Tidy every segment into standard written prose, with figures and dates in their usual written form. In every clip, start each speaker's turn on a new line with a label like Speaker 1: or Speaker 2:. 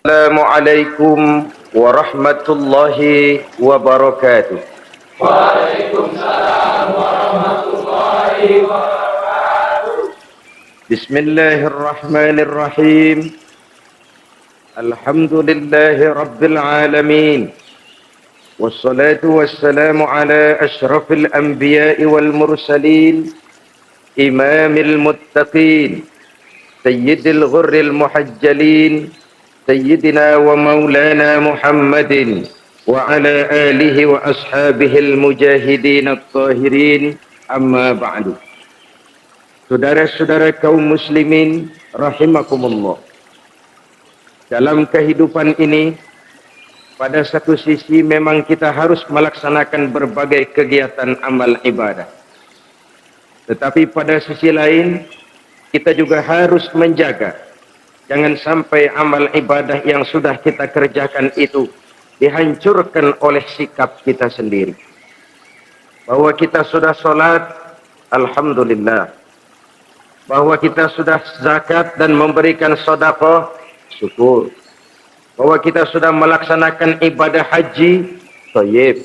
Speaker 1: Assalamualaikum warahmatullahi wabarakatuh.
Speaker 2: Waalaikumsalam warahmatullahi wabarakatuh.
Speaker 1: Bismillahirrahmanirrahim. Alhamdulillahi rabbil alamin. Wassalatu wassalamu ala ashrafil anbiya'i wal mursalin, imamil muttaqin, sayyidil ghurril muhajjalin, sayyidina wa maulana Muhammadin wa ala alihi wa ashabihil mujahidin at-tahirin, amma ba'du. Saudara-saudara kaum muslimin rahimakumullah. Dalam kehidupan ini, pada satu sisi memang kita harus melaksanakan berbagai kegiatan amal ibadah. Tetapi pada sisi lain, kita juga harus menjaga jangan sampai amal ibadah yang sudah kita kerjakan itu dihancurkan oleh sikap kita sendiri. Bahwa kita sudah sholat, alhamdulillah. Bahwa kita sudah zakat dan memberikan sedekah, syukur. Bahwa kita sudah melaksanakan ibadah haji, thayyib.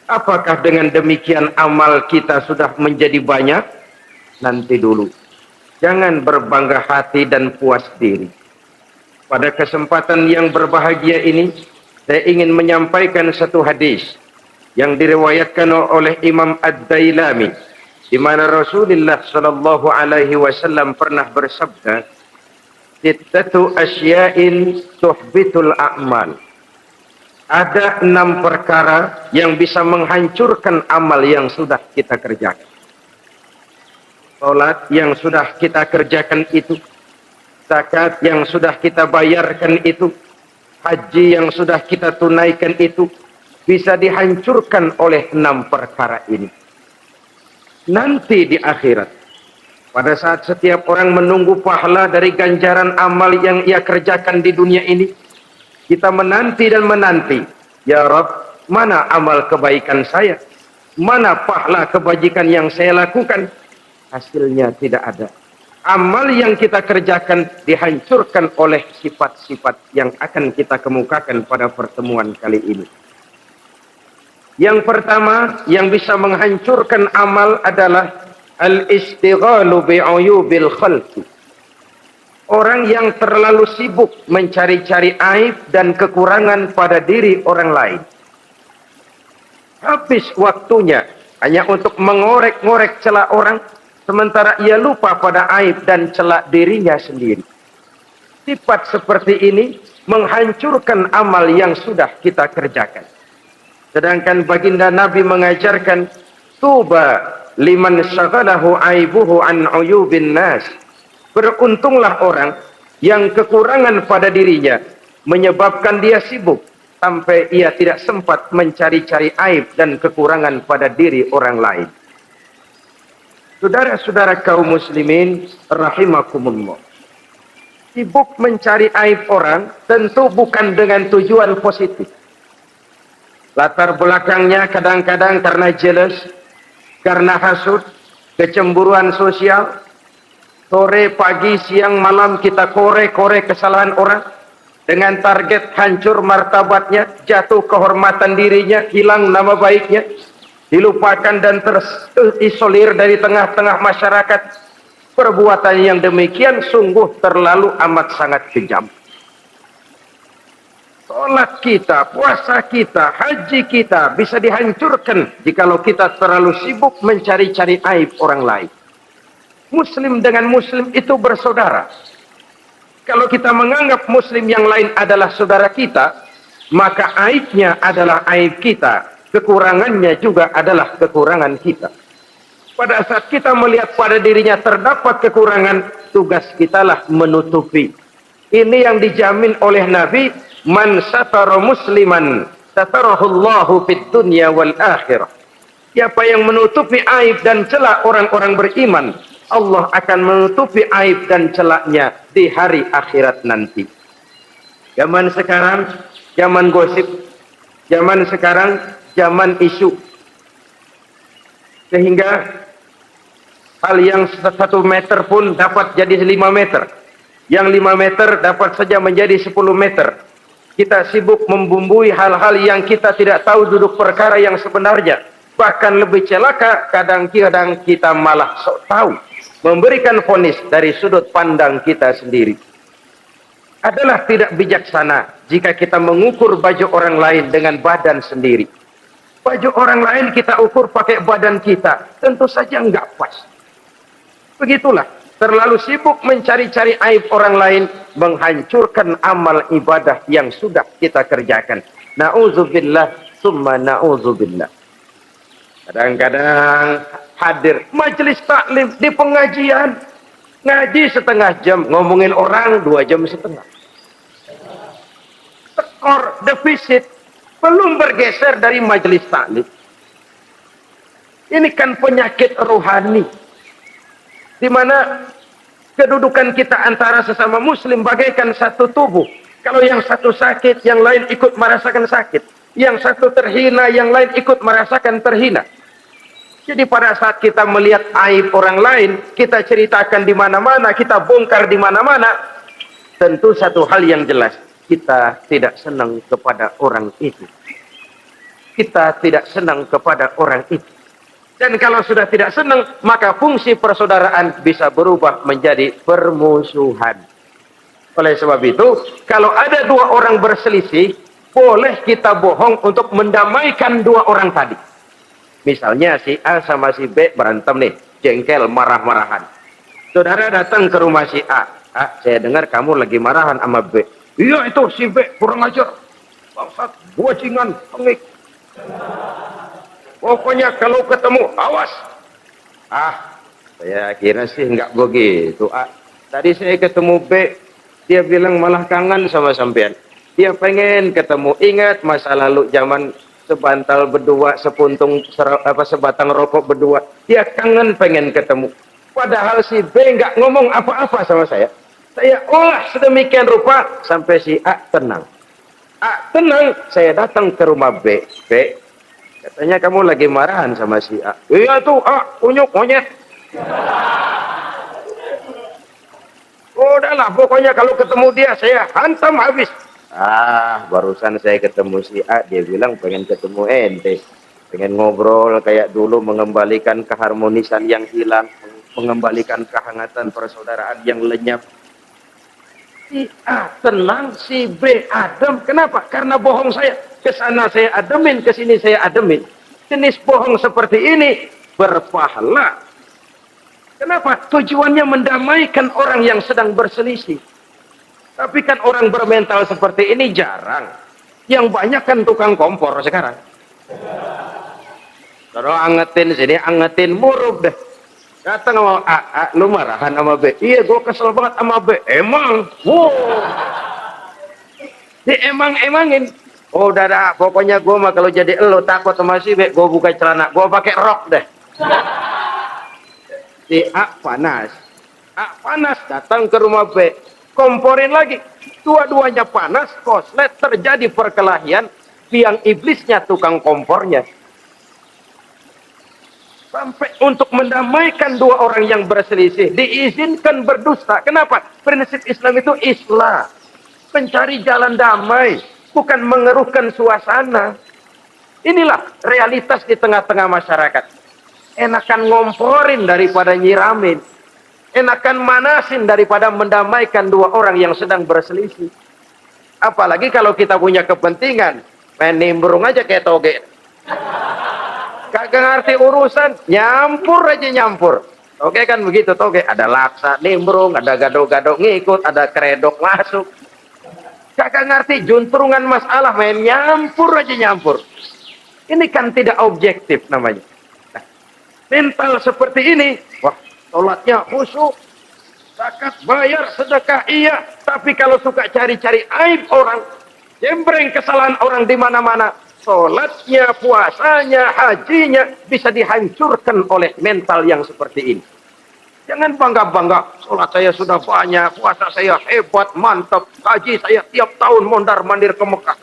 Speaker 1: Apakah dengan demikian amal kita sudah menjadi banyak? Nanti dulu. Jangan berbangga hati dan puas diri. Pada kesempatan yang berbahagia ini, saya ingin menyampaikan satu hadis yang diriwayatkan oleh Imam Ad-Dailami, di mana Rasulullah sallallahu alaihi wasallam pernah bersabda, "Sittatu asya'in tuhbitul a'mal." Ada 6 perkara yang bisa menghancurkan amal yang sudah kita kerjakan. Salat yang sudah kita kerjakan itu, zakat yang sudah kita bayarkan itu, haji yang sudah kita tunaikan itu, bisa dihancurkan oleh 6 perkara ini. Nanti di akhirat, pada saat setiap orang menunggu pahala dari ganjaran amal yang ia kerjakan di dunia ini, kita menanti dan menanti, ya Rabb, mana amal kebaikan saya? Mana pahala kebajikan yang saya lakukan? Hasilnya tidak ada. Amal yang kita kerjakan dihancurkan oleh sifat-sifat yang akan kita kemukakan pada pertemuan kali ini. Yang pertama yang bisa menghancurkan amal adalah al-istighalu bi'uyubil khalqi. Orang yang terlalu sibuk mencari-cari aib dan kekurangan pada diri orang lain. Habis waktunya hanya untuk mengorek-ngorek celah orang, sementara ia lupa pada aib dan celak dirinya sendiri. Sifat seperti ini menghancurkan amal yang sudah kita kerjakan. Sedangkan baginda Nabi mengajarkan, tuba liman syaghalahu aibuhu an uyubin nas. Beruntunglah orang yang kekurangan pada dirinya menyebabkan dia sibuk sampai ia tidak sempat mencari-cari aib dan kekurangan pada diri orang lain. Saudara-saudara kaum muslimin rahimakumullah. Sibuk mencari aib orang tentu bukan dengan tujuan positif. Latar belakangnya kadang-kadang karena jealous, karena hasud, kecemburuan sosial. Sore, pagi, siang, malam kita korek-korek kesalahan orang dengan target hancur martabatnya, jatuh kehormatan dirinya, hilang nama baiknya, dilupakan dan terisolir dari tengah-tengah masyarakat. Perbuatan yang demikian sungguh terlalu amat sangat kejam. Salat kita, puasa kita, haji kita bisa dihancurkan jikalau kita terlalu sibuk mencari-cari aib orang lain. Muslim dengan muslim itu bersaudara. Kalau kita menganggap muslim yang lain adalah saudara kita, maka aibnya adalah aib kita, kekurangannya juga adalah kekurangan kita. Pada saat kita melihat pada dirinya terdapat kekurangan, tugas kitalah menutupi. Ini yang dijamin oleh Nabi, man satara musliman satarahullahu fid dunya wal akhirah. Siapa yang menutupi aib dan celah orang-orang beriman, Allah akan menutupi aib dan celaknya di hari akhirat nanti. Zaman sekarang, zaman gosip, zaman sekarang, zaman isu. Sehingga hal yang 1 meter pun dapat jadi 5 meter. Yang 5 meter dapat saja menjadi 10 meter. Kita sibuk membumbui hal-hal yang kita tidak tahu duduk perkara yang sebenarnya. Bahkan lebih celaka, kadang-kadang kita malah sok tahu. Memberikan vonis dari sudut pandang kita sendiri. Adalah tidak bijaksana jika kita mengukur baju orang lain dengan badan sendiri. Baju orang lain kita ukur pakai badan kita, tentu saja enggak pas. Begitulah, terlalu sibuk mencari-cari aib orang lain, menghancurkan amal ibadah yang sudah kita kerjakan. Na'udzubillah, summa na'udzubillah. Kadang-kadang hadir majelis taklim di pengajian, ngaji setengah jam, ngomongin orang 2 jam setengah. Tekor, defisit, belum bergeser dari majelis taklim. Ini kan penyakit rohani, di mana kedudukan kita antara sesama muslim bagaikan satu tubuh. Kalau yang satu sakit, yang lain ikut merasakan sakit. Yang satu terhina, yang lain ikut merasakan terhina. Jadi pada saat kita melihat aib orang lain, kita ceritakan di mana-mana, kita bongkar di mana-mana, tentu satu hal yang jelas, kita tidak senang kepada orang itu. Kita tidak senang kepada orang itu. Dan kalau sudah tidak senang, maka fungsi persaudaraan bisa berubah menjadi permusuhan. Oleh sebab itu, kalau ada 2 orang berselisih, boleh kita bohong untuk mendamaikan 2 orang tadi. Misalnya si A sama si B berantem nih, jengkel, marah-marahan. Saudara datang ke rumah si A. A, saya dengar kamu lagi marahan sama B. Iya itu si B, kurang ajar. Bangsat, bajingan, pengik. Pokoknya kalau ketemu, awas. Ah, saya kira sih nggak begitu. A, tadi saya ketemu B, dia bilang malah kangen sama sampean. Dia pengen ketemu, ingat masa lalu zaman sebantal berdua, sebatang rokok berdua. Dia kangen pengen ketemu. Padahal si B nggak ngomong apa-apa sama saya. Saya olah sedemikian rupa sampai si A tenang. A tenang, saya datang ke rumah B. B, katanya kamu lagi marahan sama si A. Iya tuh, A, kunyuk monyet. Udahlah, pokoknya kalau ketemu dia saya hantam habis. Ah, barusan saya ketemu si A, dia bilang pengen ketemu ente. Pengen ngobrol kayak dulu, mengembalikan keharmonisan yang hilang, mengembalikan kehangatan persaudaraan yang lenyap. Si A tenang, si B adem. Kenapa? Karena bohong saya. Kesana saya ademin, kesini saya ademin. Jenis bohong seperti ini berpahala. Kenapa? Tujuannya mendamaikan orang yang sedang berselisih. Tapi kan orang bermental seperti ini jarang. Yang banyak kan tukang kompor sekarang. Kalau angetin sini, angetin murub deh. Datang sama A, lu marahan sama B. Iya, gue kesel banget sama B. Emang? Wow. Diemang-emangin. Oh, udah dah, pokoknya gue mah kalau jadi elu takut sama si B, gue buka celana, gue pakai rok deh. Si A panas. A panas, datang ke rumah B. Komporin lagi, dua-duanya panas, koslet, terjadi perkelahian, biang iblisnya tukang kompornya. Sampai untuk mendamaikan 2 orang yang berselisih, diizinkan berdusta. Kenapa? Prinsip Islam itu islah, mencari jalan damai, bukan mengeruhkan suasana. Inilah realitas di tengah-tengah masyarakat. Enakan ngomporin daripada nyiramin. Enakan manasin daripada mendamaikan 2 orang yang sedang berselisih. Apalagi kalau kita punya kepentingan, main nimbrung aja kayak toge. Kagak ngerti urusan, nyampur aja nyampur. Toge kan begitu, toge. Ada laksa, nimbrung, ada gado-gado ngikut, ada kredok masuk. Kagak ngerti juntrungan masalah, main nyampur aja nyampur. Ini kan tidak objektif namanya. Nah, mental seperti ini, wah, sholatnya khusyuk, zakat bayar, sedekah iya, tapi kalau suka cari-cari aib orang, jembreng kesalahan orang di mana-mana, sholatnya, puasanya, hajinya bisa dihancurkan oleh mental yang seperti ini. Jangan bangga-bangga, sholat saya sudah banyak, puasa saya hebat, mantap, haji saya tiap tahun mondar-mandir ke Mekah.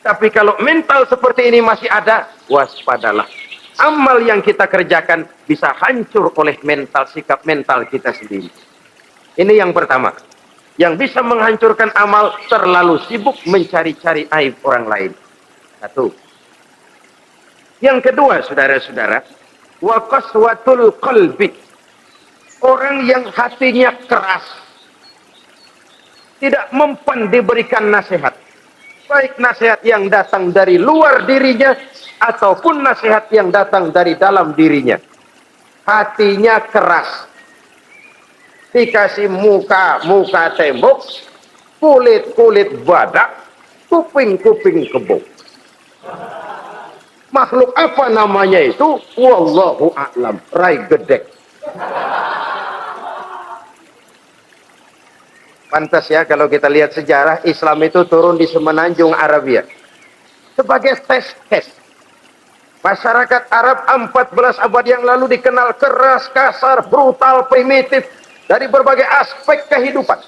Speaker 1: Tapi kalau mental seperti ini masih ada, waspadalah. Amal yang kita kerjakan bisa hancur oleh mental, sikap mental kita sendiri. Ini yang pertama. Yang bisa menghancurkan amal terlalu sibuk mencari-cari aib orang lain. Satu. Yang kedua, saudara-saudara, wa qaswatul qalbi. Orang yang hatinya keras, tidak mempan diberikan nasihat. Baik nasihat yang datang dari luar dirinya ataupun nasihat yang datang dari dalam dirinya. Hatinya keras. Dikasih muka tembok, kulit badak, kuping kebo. Makhluk apa namanya itu? Wallahu a'lam. Rai gedek. Pantas ya kalau kita lihat sejarah, Islam itu turun di semenanjung Arabia sebagai tes. Masyarakat Arab 14 abad yang lalu dikenal keras, kasar, brutal, primitif dari berbagai aspek kehidupan.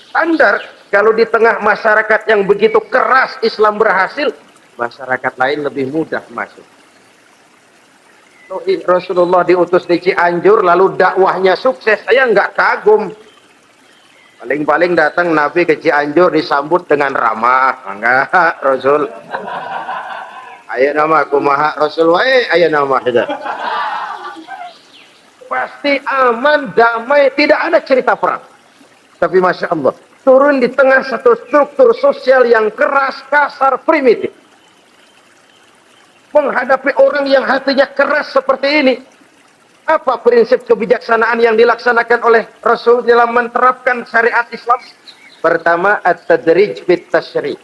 Speaker 1: Standar kalau di tengah masyarakat yang begitu keras Islam berhasil, masyarakat lain lebih mudah masuk. Rasulullah diutus di Cianjur lalu dakwahnya sukses, saya nggak kagum. Paling-paling datang Nabi ke Cianjur disambut dengan ramah. Enggak, Rasul. Ayo nama kumaha Rasul wae, ayo nama saja. Pasti aman, damai, tidak ada cerita perang. Tapi Masya Allah, turun di tengah satu struktur sosial yang keras, kasar, primitif. Menghadapi orang yang hatinya keras seperti ini, apa prinsip kebijaksanaan yang dilaksanakan oleh Rasul dalam menerapkan syariat Islam? Pertama, at-tadrij fit tasyri'.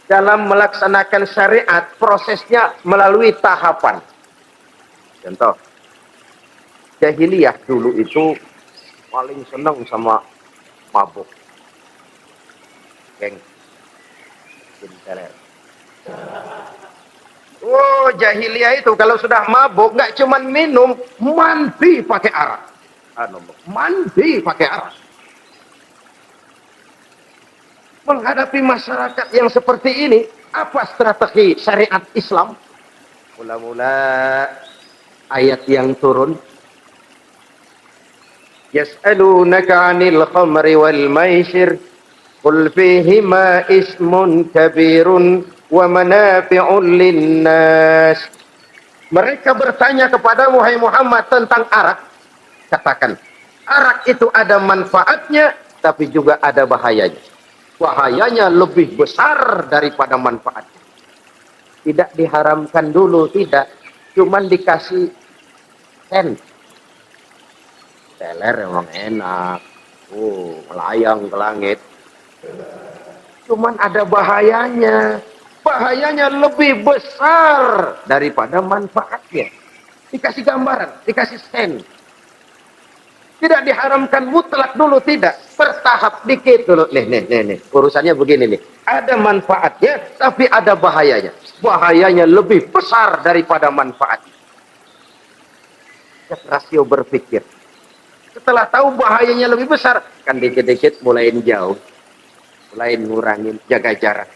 Speaker 1: Dalam melaksanakan syariat, prosesnya melalui tahapan. Contoh, jahiliyah dulu itu paling senang sama mabuk. Geng. Binteler. Oh, jahiliyah itu kalau sudah mabuk nggak cuman minum, mandi pakai arak. Mandi pakai arak. Menghadapi masyarakat yang seperti ini, apa strategi syariat Islam? Mula-mula ayat yang turun, yas'alunaka 'anil khamri wal maisir qul fihima ismun kabirun wa manafi'un linnas. Mereka bertanya kepadamu wahai Muhammad tentang arak. Katakan, arak itu ada manfaatnya tapi juga ada bahayanya. Bahayanya lebih besar daripada manfaatnya. Tidak diharamkan dulu, tidak. Cuman dikasih sen. Teler emang enak. Melayang ke langit. Cuman ada bahayanya. Bahayanya lebih besar daripada manfaatnya. Dikasih gambaran, dikasih sen. Tidak diharamkan mutlak dulu, tidak. Bertahap dikit dulu. Nih. Urusannya begini nih. Ada manfaatnya, tapi ada bahayanya. Bahayanya lebih besar daripada manfaatnya. Rasio berpikir. Setelah tahu bahayanya lebih besar, kan dikit-dikit mulain jauh. Mulain ngurangin, jaga jarak.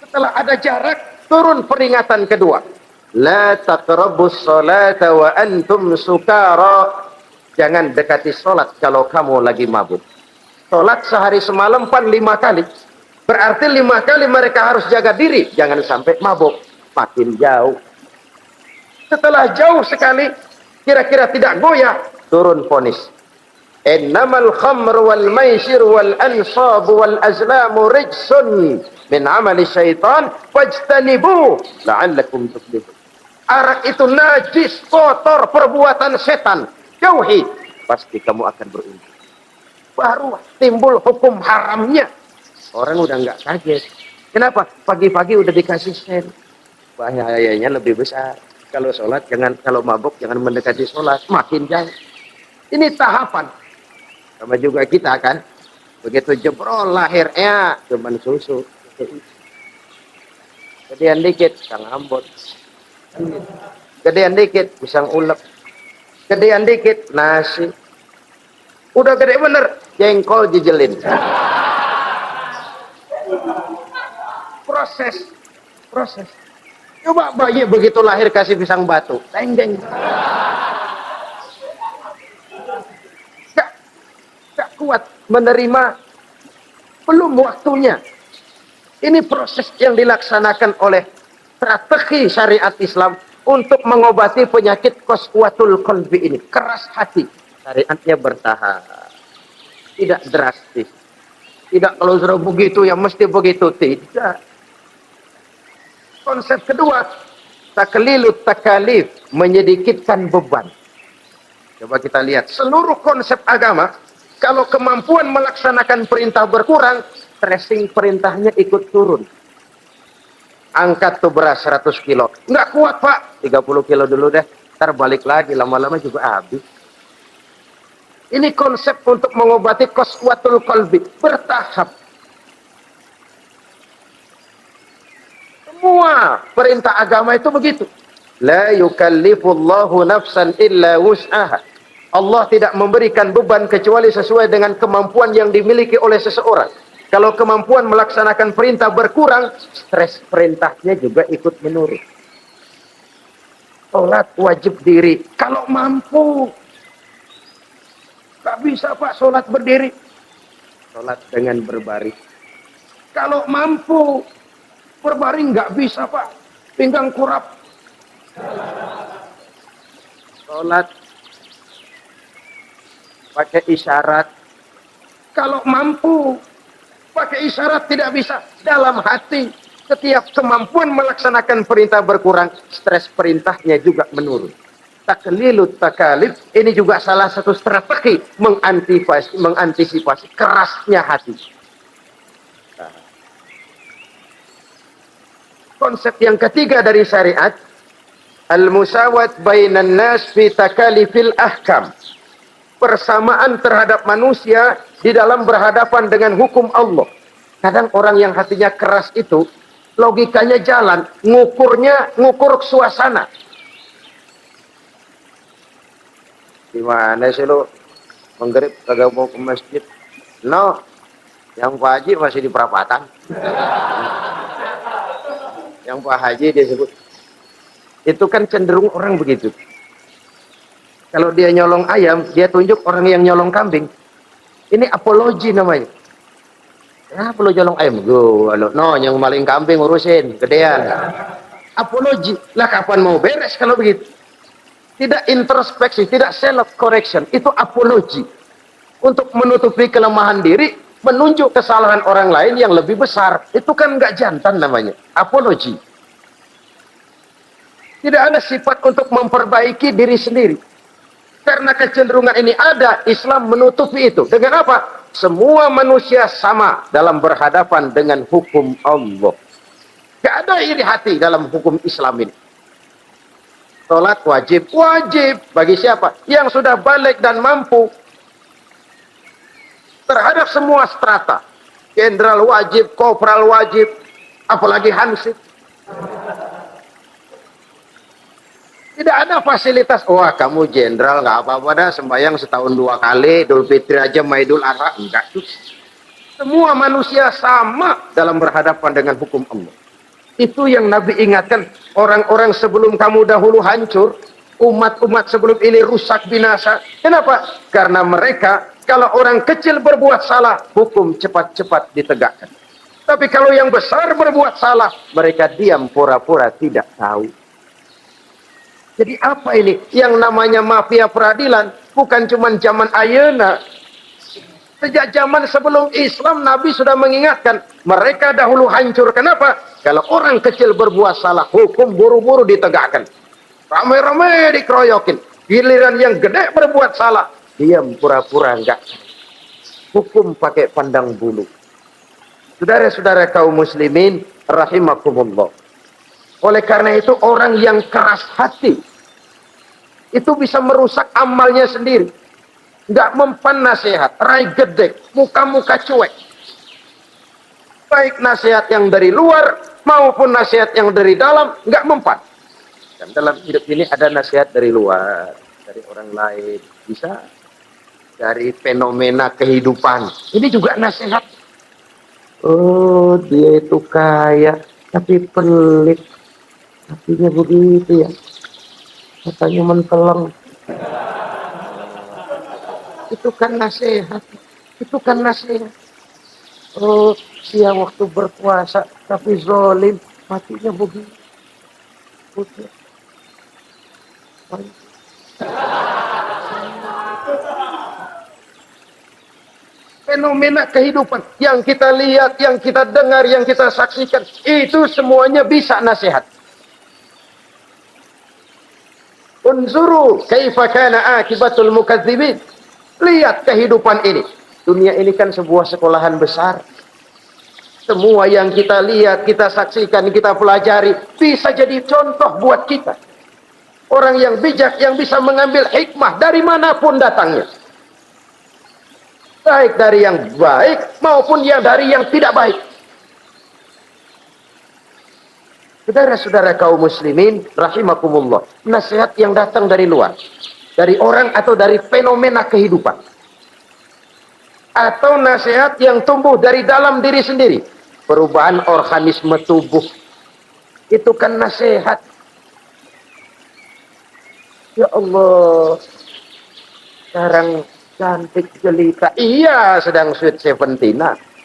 Speaker 1: Setelah ada jarak, turun peringatan kedua. La taqrabus salata wa antum sukara. Jangan dekati sholat kalau kamu lagi mabuk. Sholat sehari semalam 5 kali. Berarti 5 kali mereka harus jaga diri. Jangan sampai mabuk. Makin jauh. Setelah jauh sekali, kira-kira tidak goyah, turun vonis. Innamal khamru wal maisir wal ansab wal azlamu rijsun min amali syaitan fajtanibu la'allakum tuflihun. Arak itu najis, kotor, perbuatan setan. Jauhi, pasti kamu akan beruntung. Baru timbul hukum haramnya. Orang udah nggak kaget. Kenapa? Pagi-pagi udah dikasih sen. Bahayanya lebih besar. Kalau sholat jangan, kalau mabuk jangan mendekati sholat. Makin jauh. Ini tahapan. Sama juga kita kan. Begitu jebrol lahirnya cuman susu. Gedean dikit, kang ambon. Gedean dikit, pisang ulek. Gedean dikit, nasi. Udah gede bener, jengkol jijelin. Proses. Coba bayi begitu lahir kasih pisang batu. Teng-teng. Gak kuat. menerima, belum waktunya. Ini proses yang dilaksanakan oleh strategi syariat Islam untuk mengobati penyakit qaswatul qalbi ini, keras hati. Syariatnya bertahap, tidak drastis. Tidak kalau sudah begitu ya mesti begitu, tidak. Konsep kedua, taklilut takalif, menyedikitkan beban. Coba kita lihat, seluruh konsep agama, kalau kemampuan melaksanakan perintah berkurang, tracing perintahnya ikut turun. Angkat tuh beras 100 kilo. Nggak kuat pak, 30 kilo dulu deh. Ntar balik lagi, lama-lama juga habis. Ini konsep untuk mengobati qaswatul qalbi, bertahap. Semua perintah agama itu begitu. La yukallifullahu nafsan illa wus'aha. Allah tidak memberikan beban kecuali sesuai dengan kemampuan yang dimiliki oleh seseorang. Kalau kemampuan melaksanakan perintah berkurang, stres perintahnya juga ikut menurun. Sholat wajib diri. Kalau mampu. Gak bisa pak sholat berdiri. Sholat dengan berbaring. Kalau mampu. Berbaring gak bisa pak. Pinggang kurap. Sholat pakai isyarat. Kalau mampu pakai isyarat tidak bisa. Dalam hati setiap kemampuan melaksanakan perintah berkurang, stres perintahnya juga menurun. Taklilut takalif ini juga salah satu strategi mengantisipasi kerasnya hati. Nah. Konsep yang ketiga dari syariat, al-musawat bainan nas fi takalifil ahkam. Persamaan terhadap manusia di dalam berhadapan dengan hukum Allah. Kadang orang yang hatinya keras itu, logikanya jalan, ngukur suasana. Gimana sih lo menggerib kagak mau ke masjid? No, yang Pak Haji masih di perapatan. Yang Pak Haji dia sebut. Itu kan cenderung orang begitu. Kalau dia nyolong ayam, dia tunjuk orang yang nyolong kambing. Ini apologi namanya. Kenapa lo nyolong ayam? No, yang maling kambing urusin, gedean. Apologi. Lah kapan mau beres kalau begitu? Tidak introspeksi, tidak self correction. Itu apologi. Untuk menutupi kelemahan diri, menunjuk kesalahan orang lain yang lebih besar. Itu kan nggak jantan namanya. Apologi. Tidak ada sifat untuk memperbaiki diri sendiri. Karena kecenderungan ini ada, Islam menutupi itu. Dengan apa? Semua manusia sama dalam berhadapan dengan hukum Allah. Tidak ada iri hati dalam hukum Islam ini. Salat wajib. Wajib. Bagi siapa? Yang sudah balik dan mampu. Terhadap semua strata. Jenderal wajib, kopral wajib. Apalagi hansip. Tidak ada fasilitas. Wah kamu jenderal nggak apa-apa dah sembahyang setahun 2 kali, Idul Fitri aja Maidul Adha. Enggak tuh. Semua manusia sama dalam berhadapan dengan hukum Allah. Itu yang Nabi ingatkan. Orang-orang sebelum kamu dahulu hancur, umat-umat sebelum ini rusak binasa. Kenapa? Karena mereka kalau orang kecil berbuat salah, hukum cepat-cepat ditegakkan. Tapi kalau yang besar berbuat salah, mereka diam pura-pura tidak tahu. Jadi apa ini? Yang namanya mafia peradilan bukan cuma zaman ayeuna. Sejak zaman sebelum Islam Nabi sudah mengingatkan. Mereka dahulu hancur. Kenapa? Kalau orang kecil berbuat salah, hukum buru-buru ditegakkan. Ramai-ramai dikeroyokin. Giliran yang gede berbuat salah, diam pura-pura enggak. Hukum pakai pandang bulu. Saudara-saudara kaum muslimin rahimakumullah. Oleh karena itu orang yang keras hati itu bisa merusak amalnya sendiri. Nggak mempan nasihat, rai gedek, muka-muka cuek. Baik nasihat yang dari luar maupun nasihat yang dari dalam nggak mempan. Dan dalam hidup ini ada nasihat dari luar, dari orang lain, bisa dari fenomena kehidupan. Ini juga nasihat. Oh dia itu kaya tapi pelit. Hatinya begitu ya. Katanya menteleng. Itu kan nasihat. Itu kan nasihat. Oh, dia waktu berpuasa tapi zolim, matinya begitu. Fenomena kehidupan yang kita lihat, yang kita dengar, yang kita saksikan, itu semuanya bisa nasihat. Unzuru kaifa kana akibatul mukadzibin. Lihat kehidupan ini. Dunia ini kan sebuah sekolahan besar. Semua yang kita lihat, kita saksikan, kita pelajari bisa jadi contoh buat kita. Orang yang bijak yang bisa mengambil hikmah dari manapun datangnya. Baik dari yang baik maupun yang dari yang tidak baik. Saudara-saudara kaum muslimin rahimakumullah, nasihat yang datang dari luar, dari orang atau dari fenomena kehidupan, atau nasihat yang tumbuh dari dalam diri sendiri, perubahan organisme tubuh, itu kan nasihat. Ya Allah, sekarang cantik jelita, iya sedang sweet 17-an.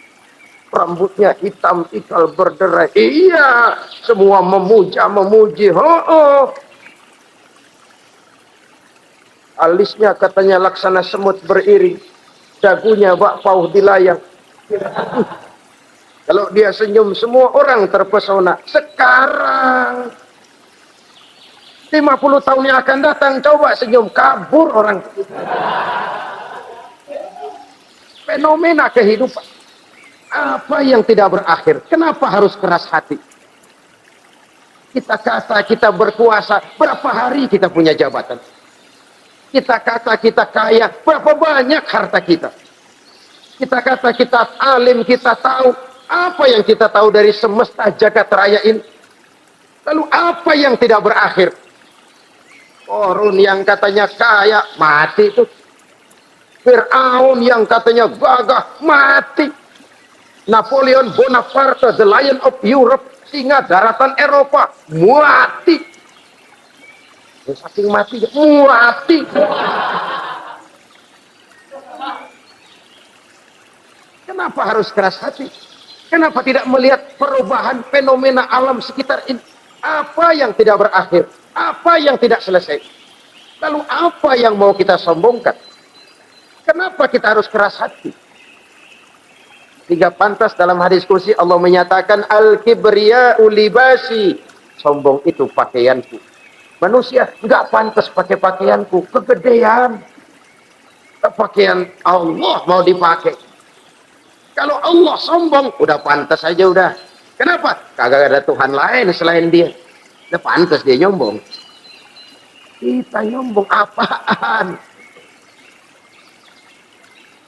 Speaker 1: Rambutnya hitam ikal berderai, iya semua memuji. Alisnya katanya laksana semut beriring, dagunya bak pauh dilayang. Kalau dia senyum semua orang terpesona. Sekarang 50 tahun yang akan datang coba senyum, kabur orang. Fenomena kehidupan. Apa yang tidak berakhir? Kenapa harus keras hati? Kita kata kita berkuasa, berapa hari kita punya jabatan? Kita kata kita kaya, berapa banyak harta kita? Kita kata kita alim, kita tahu. Apa yang kita tahu dari semesta jagat raya ini? Lalu apa yang tidak berakhir? Korun yang katanya kaya, mati itu. Fir'aun yang katanya gagah, mati. Napoleon Bonaparte, the Lion of Europe, singa daratan Eropa, mati. Saking mati, mati. Kenapa harus keras hati? Kenapa tidak melihat perubahan fenomena alam sekitar ini? Apa yang tidak berakhir? Apa yang tidak selesai? Lalu apa yang mau kita sombongkan? Kenapa kita harus keras hati? Tidak pantas dalam hadis kursi Allah menyatakan al-kibriya'u libasi. Sombong itu pakaianku. Manusia enggak pantas pakai pakaianku, kegedean. Pakaian Allah mau dipakai. Kalau Allah sombong, udah pantas aja udah. Kenapa? Kagak ada Tuhan lain selain dia. Udah pantas dia nyombong. Kita nyombong apaan?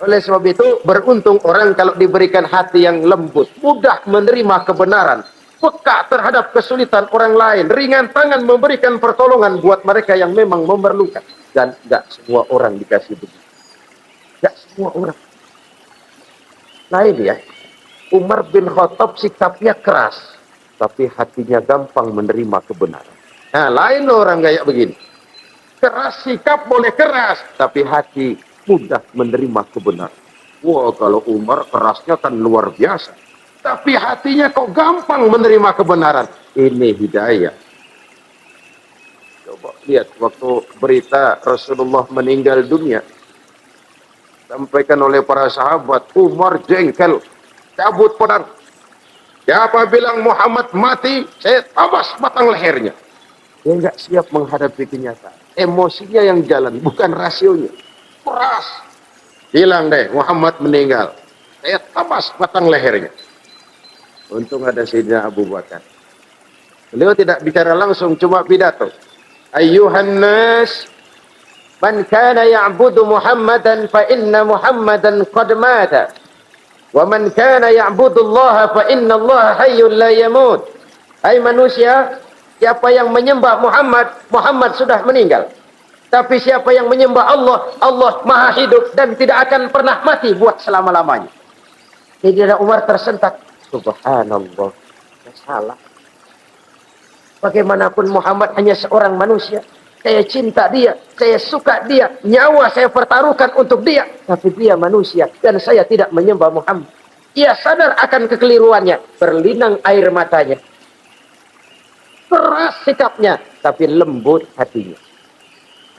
Speaker 1: Oleh sebab itu, beruntung orang kalau diberikan hati yang lembut, mudah menerima kebenaran, peka terhadap kesulitan orang lain, ringan tangan memberikan pertolongan buat mereka yang memang memerlukan. Dan tidak semua orang dikasih begitu. Tidak semua orang. Lain ya, Umar bin Khattab sikapnya keras, tapi hatinya gampang menerima kebenaran. Nah, lain orang kayak begini. Keras sikap boleh keras, tapi hati mudah menerima kebenaran. Wah, kalau Umar kerasnya kan luar biasa. Tapi hatinya kok gampang menerima kebenaran. Ini hidayah. Coba lihat waktu berita Rasulullah meninggal dunia. Sampaikan oleh para sahabat, Umar jengkel. Cabut pedang. Siapa bilang Muhammad mati, saya tabas batang lehernya. Dia nggak siap menghadapi kenyataan. Emosinya yang jalan, bukan rasionya. Keras. Bilang deh, Muhammad meninggal. Saya tabas batang lehernya. Untung ada Sayyidina Abu Bakar. Beliau tidak bicara langsung, cuma pidato. Ayyuhan nas, man kana ya'budu Muhammadan fa inna Muhammadan qad mata. Wa man kana ya'budu Allah fa inna Allah hayyun la yamut. Hai manusia, siapa yang menyembah Muhammad, Muhammad sudah meninggal. Tapi siapa yang menyembah Allah, Allah maha hidup dan tidak akan pernah mati buat selama-lamanya. Sayyidina Umar tersentak. Subhanallah. Salah. Bagaimanapun Muhammad hanya seorang manusia. Saya cinta dia, saya suka dia, nyawa saya pertaruhkan untuk dia. Tapi dia manusia dan saya tidak menyembah Muhammad. Ia sadar akan kekeliruannya, berlinang air matanya. Keras sikapnya, tapi lembut hatinya.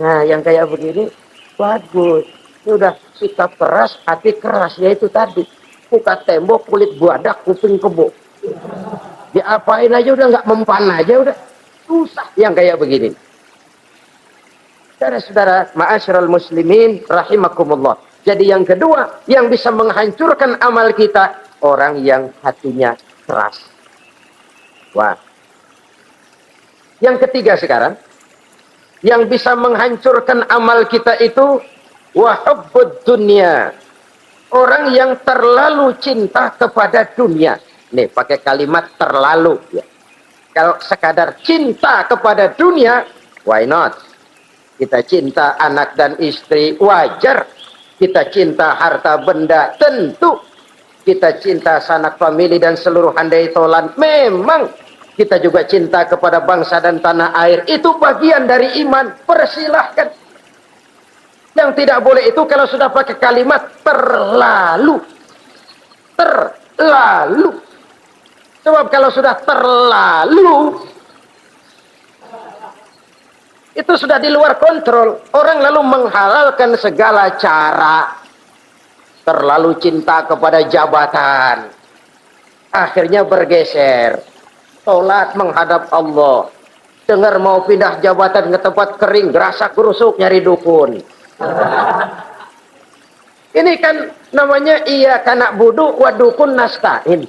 Speaker 1: Nah, yang kayak begini, bagus. Sudah sikap keras, hati keras, yaitu tadi. Muka tembok, kulit buadak, kuping kebo. Diapain aja udah nggak mempan aja udah. Susah yang kayak begini. Saudara-saudara, ma'asyiral muslimin rahimakumullah. Jadi yang kedua yang bisa menghancurkan amal kita, orang yang hatinya keras. Wah. Yang ketiga sekarang, yang bisa menghancurkan amal kita itu wa hubbud dunya. Orang yang terlalu cinta kepada dunia. Nih, pakai kalimat terlalu ya. Kalau sekadar cinta kepada dunia, why not? Kita cinta anak dan istri, wajar. Kita cinta harta benda, tentu. Kita cinta sanak famili dan seluruh handai tolan, memang. Kita juga cinta kepada bangsa dan tanah air. Itu bagian dari iman, persilahkan. Yang tidak boleh itu kalau sudah pakai kalimat terlalu. Terlalu. Sebab kalau sudah terlalu, itu sudah di luar kontrol. Orang lalu menghalalkan segala cara. Terlalu cinta kepada jabatan. Akhirnya bergeser. Salat menghadap Allah. Dengar mau pindah jabatan ke tempat kering, gerasak gerusuk nyari dukun. Ini kan namanya iya kanak budu wa dukun nasta'in.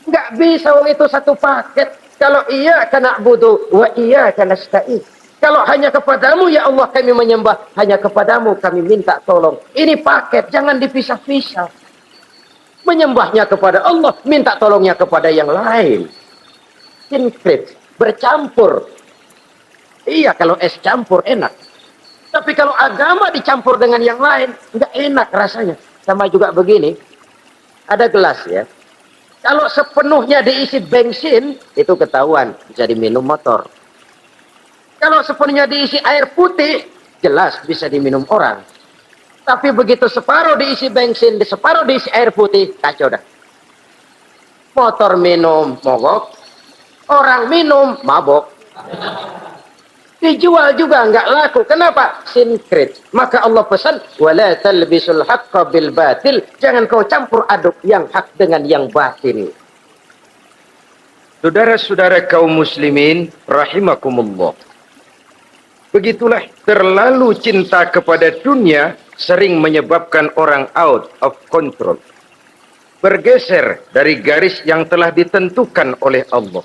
Speaker 1: Nggak bisa wong itu satu paket. Kalau iya kena budu wa iya kena nasta'in. Kalau hanya kepadamu ya Allah kami menyembah, hanya kepadamu kami minta tolong. Ini paket, jangan dipisah-pisah. Menyembahnya kepada Allah, minta tolongnya kepada yang lain. Sinkret, bercampur. Iya, kalau es campur enak. Tapi kalau agama dicampur dengan yang lain, nggak enak rasanya. Sama juga begini, ada gelas ya. Kalau sepenuhnya diisi bensin, itu ketahuan, bisa diminum motor. Kalau sepenuhnya diisi air putih, jelas bisa diminum orang. Tapi begitu separuh diisi bensin, separuh diisi air putih, kacau dah. Motor minum, mogok. Orang minum, mabok. Dijual juga nggak laku. Kenapa? Sinkret. Maka Allah pesan, wala talbisul haqqa bil batil. Jangan kau campur aduk yang hak dengan yang batil. Saudara-saudara kaum muslimin rahimakumullah. Begitulah terlalu cinta kepada dunia sering menyebabkan orang out of control. Bergeser dari garis yang telah ditentukan oleh Allah.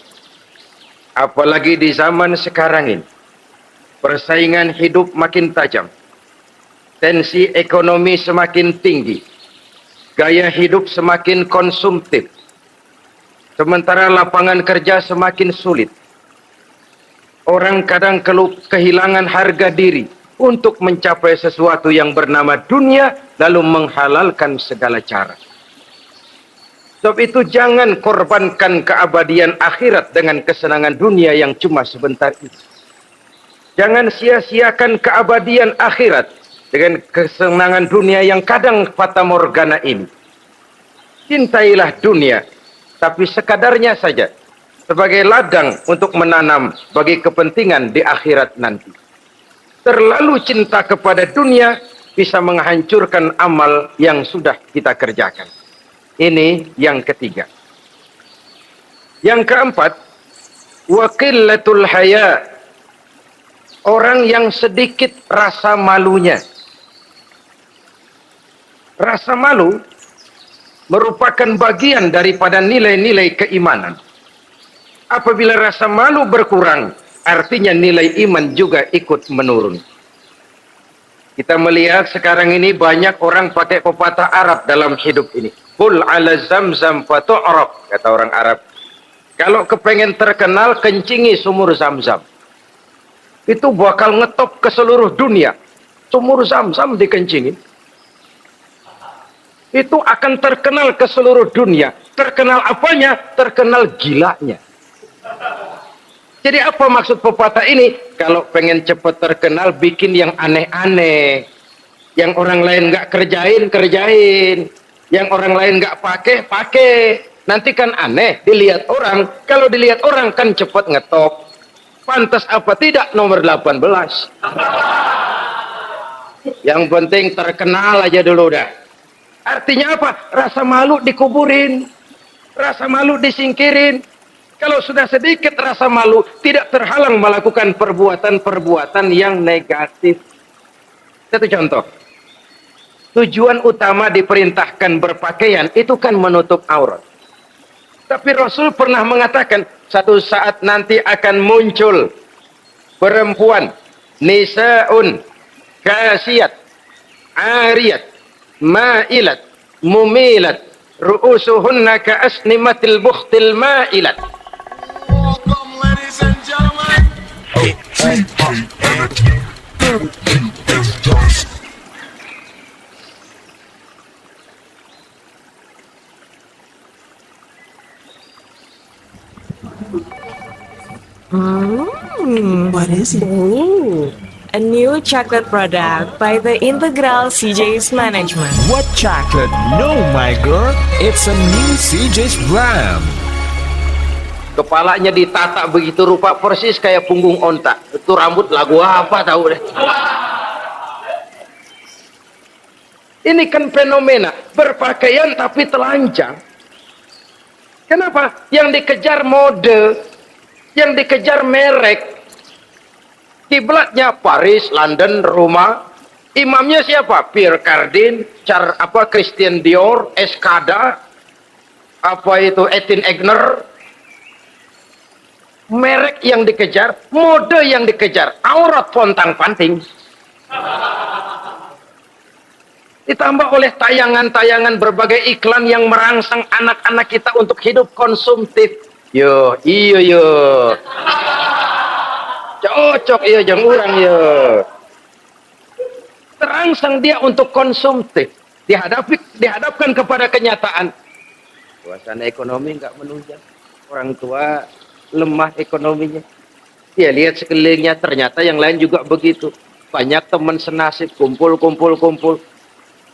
Speaker 1: Apalagi di zaman sekarang ini. Persaingan hidup makin tajam. Tensi ekonomi semakin tinggi. Gaya hidup semakin konsumtif. Sementara lapangan kerja semakin sulit. Orang kadang kehilangan harga diri untuk mencapai sesuatu yang bernama dunia, lalu menghalalkan segala cara. Sebab itu jangan korbankan keabadian akhirat dengan kesenangan dunia yang cuma sebentar itu. Jangan sia-siakan keabadian akhirat dengan kesenangan dunia yang kadang fata morgana ini. Cintailah dunia, tapi sekadarnya saja. Sebagai ladang untuk menanam bagi kepentingan di akhirat nanti. Terlalu cinta kepada dunia bisa menghancurkan amal yang sudah kita kerjakan. Ini yang ketiga. Yang keempat, wa qillatul haya. Orang yang sedikit rasa malunya. Rasa malu merupakan bagian daripada nilai-nilai keimanan. Apabila rasa malu berkurang, artinya nilai iman juga ikut menurun. Kita melihat sekarang ini banyak orang pakai pepatah Arab dalam hidup ini. Qul ala zamzam fatu'raf, kata orang Arab. Kalau kepengen terkenal, kencingi sumur Zamzam. Itu bakal ngetop ke seluruh dunia. Sumur Zamzam dikencingin. Itu akan terkenal ke seluruh dunia. Terkenal apanya? Terkenal gilanya. Jadi apa maksud pepatah ini? Kalau pengen cepat terkenal, bikin yang aneh-aneh. Yang orang lain nggak kerjain, kerjain. Yang orang lain nggak pakai, pakai. Nanti kan aneh, dilihat orang. Kalau dilihat orang kan cepat ngetop. Pantas apa tidak nomor 18. Yang penting terkenal aja dulu dah. Artinya apa? Rasa malu dikuburin. Rasa malu disingkirin. Kalau sudah sedikit rasa malu, tidak terhalang melakukan perbuatan-perbuatan yang negatif. Satu contoh. Tujuan utama diperintahkan berpakaian itu kan menutup aurat. Tapi Rasul pernah mengatakan, satu saat nanti akan muncul perempuan, nisaun, kasiyat, ariyat, ma'ilat, mumilat, ru'usuhunna ka'asnimatil bukhtil ma'ilat.
Speaker 2: Welcome, ladies and gentlemen.
Speaker 3: What is it?
Speaker 4: Ooh, a new chocolate product by the Integral CJ's Management.
Speaker 5: What chocolate? No, my girl. It's a new CJ's brand.
Speaker 1: Kepalanya ditata begitu rupa persis kayak punggung onta. Itu rambut lagu apa tahu deh. Ini kan fenomena berpakaian tapi telanjang. Kenapa? Yang dikejar mode, yang dikejar merek. Kiblatnya Paris, London, Roma. Imamnya siapa? Pierre Cardin, Christian Dior, Escada, Etienne Egner. Merek yang dikejar, mode yang dikejar, aurat pontang-panting. Ditambah oleh tayangan-tayangan berbagai iklan yang merangsang anak-anak kita untuk hidup konsumtif. Iyo. Cocok iya jang urang yo. Terangsang dia untuk konsumtif. Dihadapkan kepada kenyataan. Suasana ekonomi nggak menunjang. Orang tua lemah ekonominya. Dia lihat sekelilingnya, ternyata yang lain juga begitu. Banyak teman senasib, kumpul.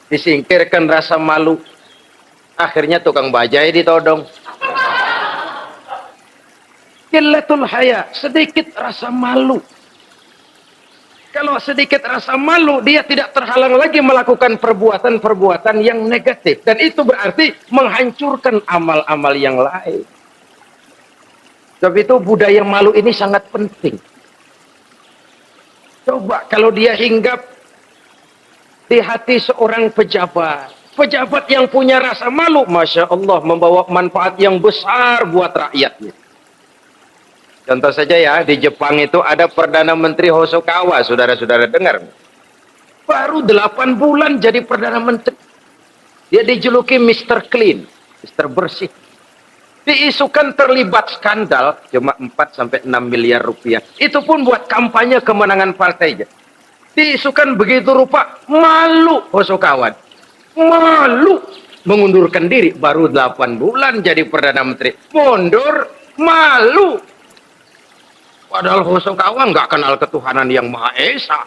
Speaker 1: Disingkirkan rasa malu. Akhirnya tukang bajai ditodong. Qillatul haya, sedikit rasa malu. Kalau sedikit rasa malu, dia tidak terhalang lagi melakukan perbuatan-perbuatan yang negatif. Dan itu berarti menghancurkan amal-amal yang lain. Sebab itu budaya malu ini sangat penting. Coba kalau dia hinggap di hati seorang pejabat. Pejabat yang punya rasa malu, Masya Allah, membawa manfaat yang besar buat rakyatnya. Contoh saja ya, di Jepang itu ada Perdana Menteri Hosokawa, saudara-saudara dengar. Baru 8 bulan jadi Perdana Menteri. Dia dijuluki Mr. Clean, Mr. Bersih. Diisukan terlibat skandal, cuma 4-6 miliar rupiah. Itu pun buat kampanye kemenangan partainya. Diisukan begitu rupa, malu Hosokawa. Malu, mengundurkan diri, baru 8 bulan jadi Perdana Menteri. Mundur, malu. Padahal Hosokawa nggak kenal ketuhanan yang Maha Esa.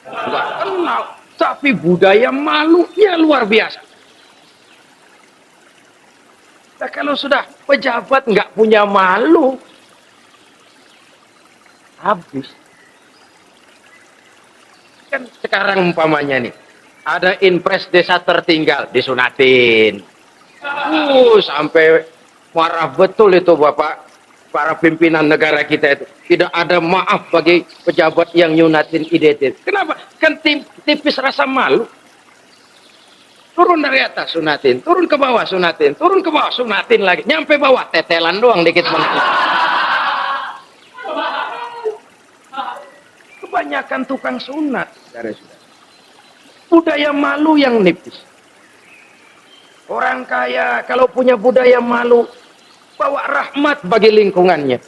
Speaker 1: Nggak kenal. Tapi budaya malunya luar biasa. Nah, kalau sudah pejabat nggak punya malu, habis. Kan sekarang umpamanya nih, ada impres desa tertinggal, disunatin. Sampai marah betul itu Bapak. Para pimpinan negara kita itu tidak ada maaf bagi pejabat yang nyunatin identitas. Kenapa? Kan tipis rasa malu. Turun dari atas sunatin, turun ke bawah sunatin, turun ke bawah sunatin lagi, nyampe bawah tetelan doang dikit banget. Kebanyakan tukang sunat, saudara-saudara. Budaya malu yang nipis. Orang kaya kalau punya budaya malu, bawa rahmat bagi lingkungannya.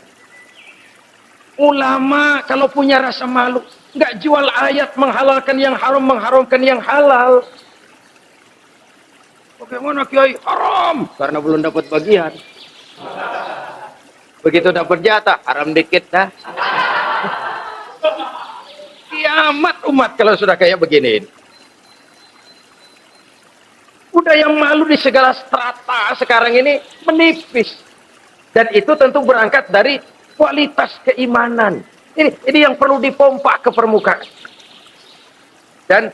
Speaker 1: Ulama kalau punya rasa malu, nggak jual ayat menghalalkan yang haram, mengharamkan yang halal. Bagaimana Kiai? Haram karena belum dapat bagian. Begitu dapat jatah, haram dikit dah. Kiamat umat kalau sudah kayak begini. Budaya malu di segala strata sekarang ini menipis. Dan itu tentu berangkat dari kualitas keimanan. Ini yang perlu dipompa ke permukaan. Dan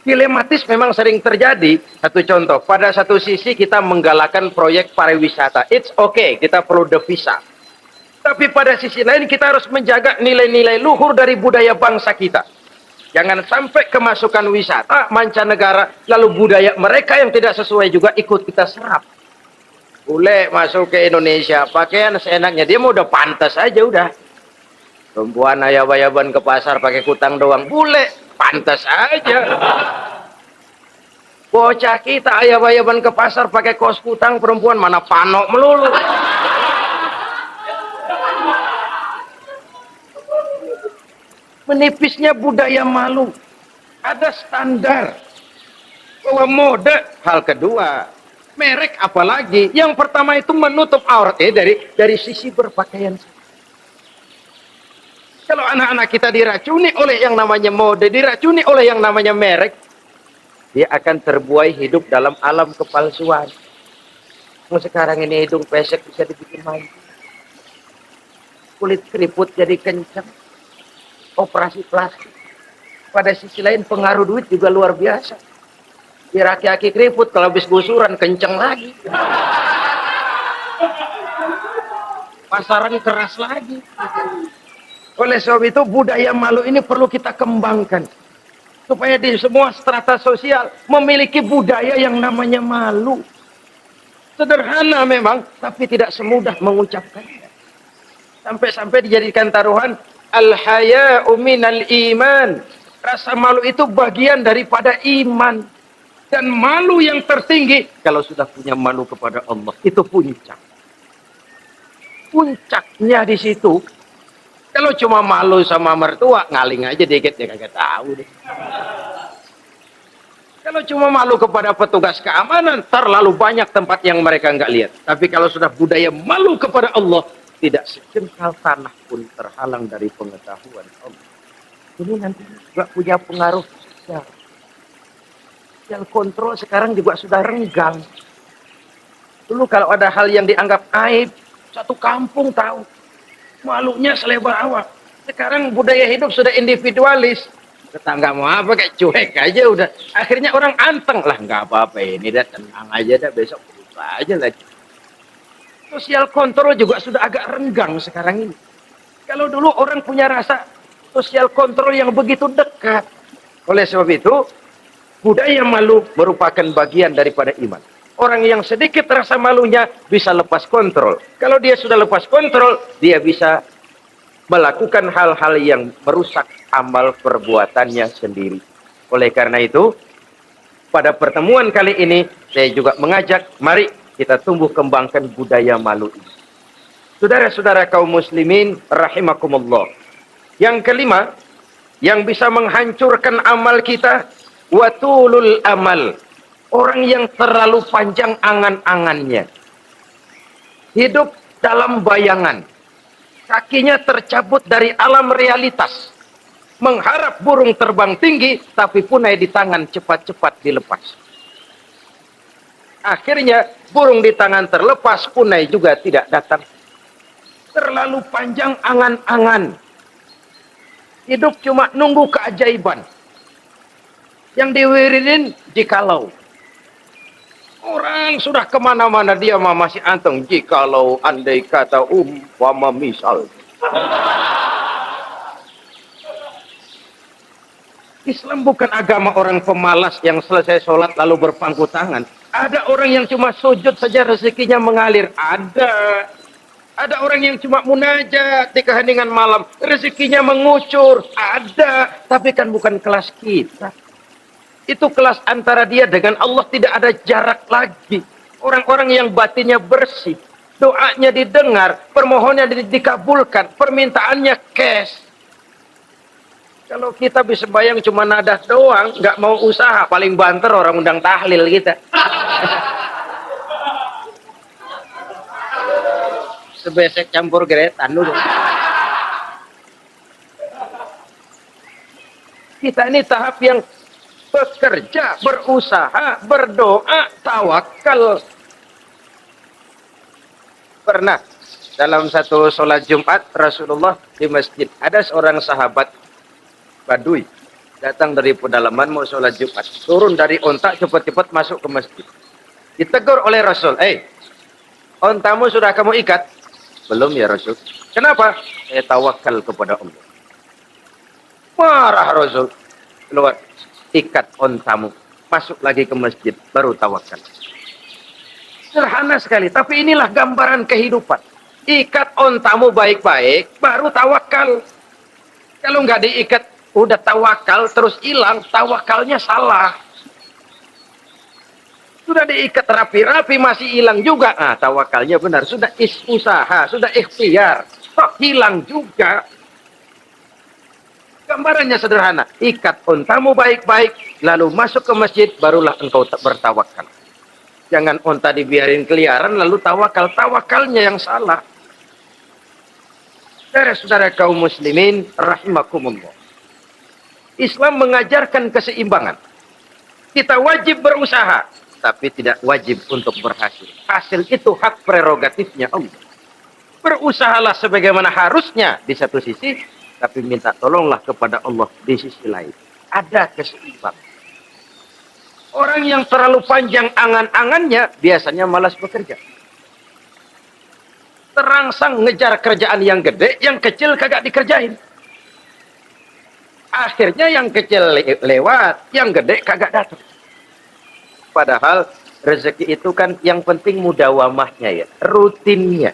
Speaker 1: dilematis memang sering terjadi. Satu contoh, pada satu sisi kita menggalakkan proyek pariwisata. It's okay, kita perlu devisa. Tapi pada sisi lain kita harus menjaga nilai-nilai luhur dari budaya bangsa kita. Jangan sampai kemasukan wisata mancanegara, lalu budaya mereka yang tidak sesuai juga ikut kita serap. Bule masuk ke Indonesia, pakaian seenaknya, dia mau udah pantas aja udah. Perempuan ayab-ayaban ke pasar pakai kutang doang, bule pantas aja. Bocah kita ayab-ayaban ke pasar pakai kos kutang, perempuan mana panok melulu. Menipisnya budaya malu. Ada standar bahwa mode. Hal kedua, merek apalagi. Yang pertama itu menutup auratnya dari sisi berpakaian. Kalau anak-anak kita diracuni oleh yang namanya mode, diracuni oleh yang namanya merek, dia akan terbuai hidup dalam alam kepalsuan. Sekarang ini hidung pesek bisa dibikin main. Kulit keriput jadi kencang. Operasi plastik. Pada sisi lain pengaruh duit juga luar biasa. Di aki-aki keriput kalau habis gusuran kenceng lagi. Pasaran keras lagi. Oleh sebab itu budaya malu ini perlu kita kembangkan. Supaya di semua strata sosial memiliki budaya yang namanya malu. Sederhana memang, tapi tidak semudah mengucapkannya. Sampai-sampai dijadikan taruhan al-haya'u minal iman. Rasa malu itu bagian daripada iman. Dan malu yang tertinggi, kalau sudah punya malu kepada Allah, itu puncak. Puncaknya di situ. Kalau cuma malu sama mertua, ngaling aja dikit, dia kagak tahu deh. Kalau cuma malu kepada petugas keamanan, terlalu banyak tempat yang mereka nggak lihat. Tapi kalau sudah budaya malu kepada Allah, tidak sejengkal tanah pun terhalang dari pengetahuan Allah. Ini nanti juga punya pengaruh sosial. Yang kontrol sekarang juga sudah renggang. Dulu kalau ada hal yang dianggap aib, satu kampung tahu. Malunya selebar awak. Sekarang budaya hidup sudah individualis. Tetangga mau apa kayak cuek aja udah. Akhirnya orang anteng lah, nggak apa-apa ini dah, tenang aja dah, besok berubah aja lagi. Sosial kontrol juga sudah agak renggang sekarang ini. Kalau dulu orang punya rasa sosial kontrol yang begitu dekat. Oleh sebab itu, budaya malu merupakan bagian daripada iman. Orang yang sedikit rasa malunya bisa lepas kontrol. Kalau dia sudah lepas kontrol, dia bisa melakukan hal-hal yang merusak amal perbuatannya sendiri. Oleh karena itu, pada pertemuan kali ini, saya juga mengajak, mari kita tumbuh kembangkan budaya malu ini. Saudara-saudara kaum muslimin rahimakumullah. Yang kelima, yang bisa menghancurkan amal kita, watulul amal. Orang yang terlalu panjang angan-angannya. Hidup dalam bayangan. Kakinya tercabut dari alam realitas. Mengharap burung terbang tinggi, tapi punai di tangan cepat-cepat dilepas. Akhirnya burung di tangan terlepas, punai juga tidak datang. Terlalu panjang angan-angan. Hidup cuma nunggu keajaiban. Yang diwiridin jikalau. Orang sudah kemana-mana, dia masih anteng. Jikalau, andai kata, umpama misal. Islam bukan agama orang pemalas yang selesai sholat lalu berpangku tangan. Ada orang yang cuma sujud saja rezekinya mengalir. Ada. Ada orang yang cuma munajat di keheningan malam. Rezekinya mengucur. Ada. Tapi kan bukan kelas kita. Itu kelas antara dia dengan Allah, tidak ada jarak lagi. Orang-orang yang batinnya bersih. Doanya didengar. Permohonannya dikabulkan. Permintaannya cash. Kalau kita bisa bayang cuma nada doang, nggak mau usaha, paling banter orang undang tahlil kita. sebesek campur geretan dulu. Kita ini tahap yang bekerja, berusaha, berdoa, tawakal. Pernah dalam satu sholat Jumat Rasulullah di masjid, ada seorang sahabat Badui datang dari pedalaman mau sholat Jumat, turun dari onta cepat-cepat masuk ke masjid. Ditegur oleh Rasul, ontamu sudah kamu ikat? Belum ya Rasul. Kenapa? Saya tawakal kepada Allah. Marah Rasul. Keluar, ikat ontamu, masuk lagi ke masjid, baru tawakal. Sederhana sekali, tapi inilah gambaran kehidupan. Ikat ontamu baik-baik, baru tawakal. Kalau nggak diikat, udah tawakal, terus hilang, tawakalnya salah. Sudah diikat rapi-rapi, masih hilang juga. Nah, tawakalnya benar. Sudah usaha, sudah ikhtiar, kok hilang juga. Gambarannya sederhana. Ikat ontamu baik-baik, lalu masuk ke masjid, barulah engkau bertawakal. Jangan onta dibiarin keliaran, lalu tawakal. Tawakalnya yang salah. Saudara-saudara kaum muslimin, rahimakumullah. Islam mengajarkan keseimbangan. Kita wajib berusaha, tapi tidak wajib untuk berhasil. Hasil itu hak prerogatifnya Allah. Berusahalah sebagaimana harusnya di satu sisi, tapi minta tolonglah kepada Allah di sisi lain. Ada keseimbangan. Orang yang terlalu panjang angan-angannya biasanya malas bekerja. Terangsang ngejar kerjaan yang gede, yang kecil kagak dikerjain. Akhirnya yang kecil lewat, yang gede kagak datang. Padahal rezeki itu kan yang penting mudawamahnya ya, rutinnya.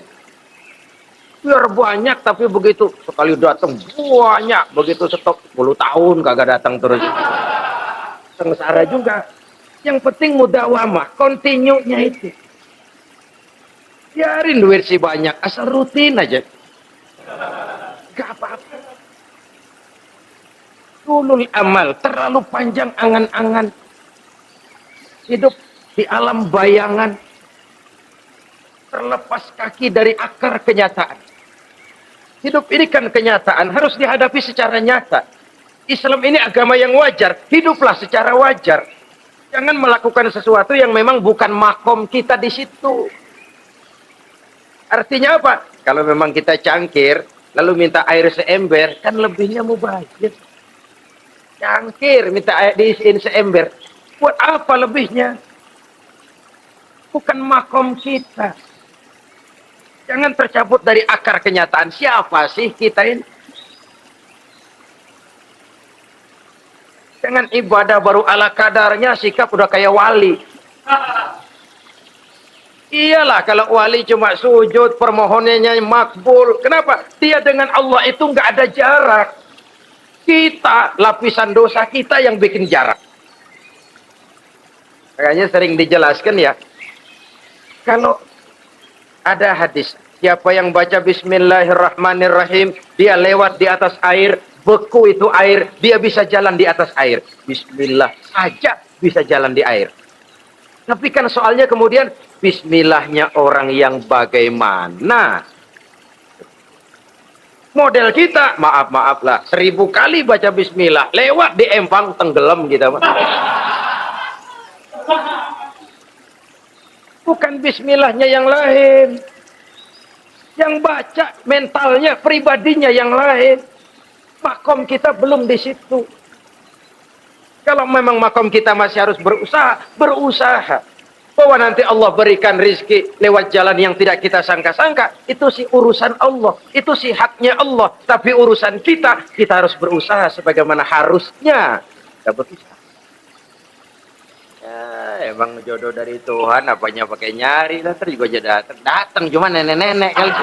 Speaker 1: Biar banyak tapi begitu sekali datang banyak, begitu stop 10 tahun kagak datang terus. Sengsara juga. Yang penting mudawamah, continue-nya itu. Biarin duit sih banyak, asal rutin aja. Gak apa-apa. Tulul amal, terlalu panjang angan-angan. Hidup di alam bayangan. Terlepas kaki dari akar kenyataan. Hidup ini kan kenyataan, harus dihadapi secara nyata. Islam ini agama yang wajar, hiduplah secara wajar. Jangan melakukan sesuatu yang memang bukan makom kita di situ. Artinya apa? Kalau memang kita cangkir, lalu minta air seember, kan lebihnya mubazir. Cangkir, minta air diisiin seember. Buat apa lebihnya? Bukan makom kita. Jangan tercabut dari akar kenyataan. Siapa sih kita ini? Jangan ibadah baru ala kadarnya, sikap udah kayak wali. Iyalah kalau wali cuma sujud, permohonannya makbul. Kenapa? Dia dengan Allah itu nggak ada jarak. Kita, lapisan dosa kita yang bikin jarak. Makanya sering dijelaskan ya. Kalau ada hadis, siapa yang baca Bismillahirrahmanirrahim, dia lewat di atas air, beku itu air, dia bisa jalan di atas air. Bismillah saja bisa jalan di air. Tapi kan soalnya kemudian, Bismillahnya orang yang bagaimana? Model kita, maaf lah, 1000 kali baca Bismillah, lewat di empang tenggelam kita. Bukan Bismillahnya yang lain. Yang baca mentalnya, pribadinya yang lain. Makom kita belum di situ. Kalau memang makom kita masih harus berusaha. Bahwa nanti Allah berikan rizki lewat jalan yang tidak kita sangka-sangka. Itu sih urusan Allah. Itu sih haknya Allah. Tapi urusan kita harus berusaha sebagaimana harusnya. Kita berusaha. Ya, emang jodoh dari Tuhan, apanya pakai nyari, lah juga aja datang cuma nenek-nenek kali.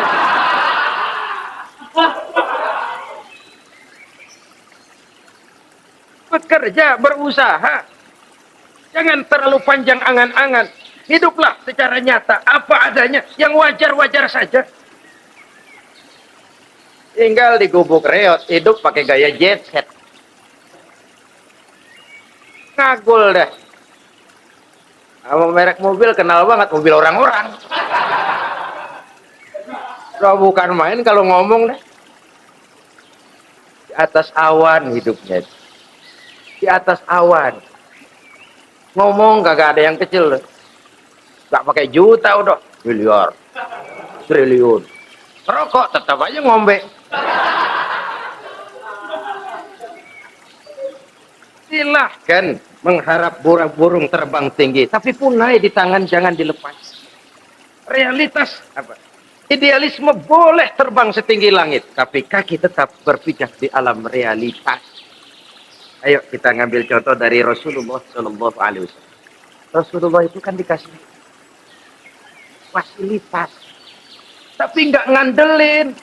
Speaker 1: Bekerja, berusaha, jangan terlalu panjang angan-angan. Hiduplah secara nyata, apa adanya, yang wajar-wajar saja. Tinggal di gubuk reot, hidup pakai gaya jet set. Ngagul dah. Sama merek mobil kenal banget, mobil orang-orang. Udah bukan main kalau ngomong deh. Di atas awan hidupnya. Di atas awan. Ngomong gak ada yang kecil. Gak pakai juta udah. Miliar. Triliun. Rokok tetap aja ngombe. Silahkan mengharap burung terbang tinggi. Tapi punai di tangan jangan dilepas. Realitas apa? Idealisme boleh terbang setinggi langit, tapi kaki tetap berpijak di alam realitas. Ayo kita ngambil contoh dari Rasulullah Shallallahu Alaihi Wasallam. Rasulullah itu kan dikasih fasilitas, tapi nggak ngandelin.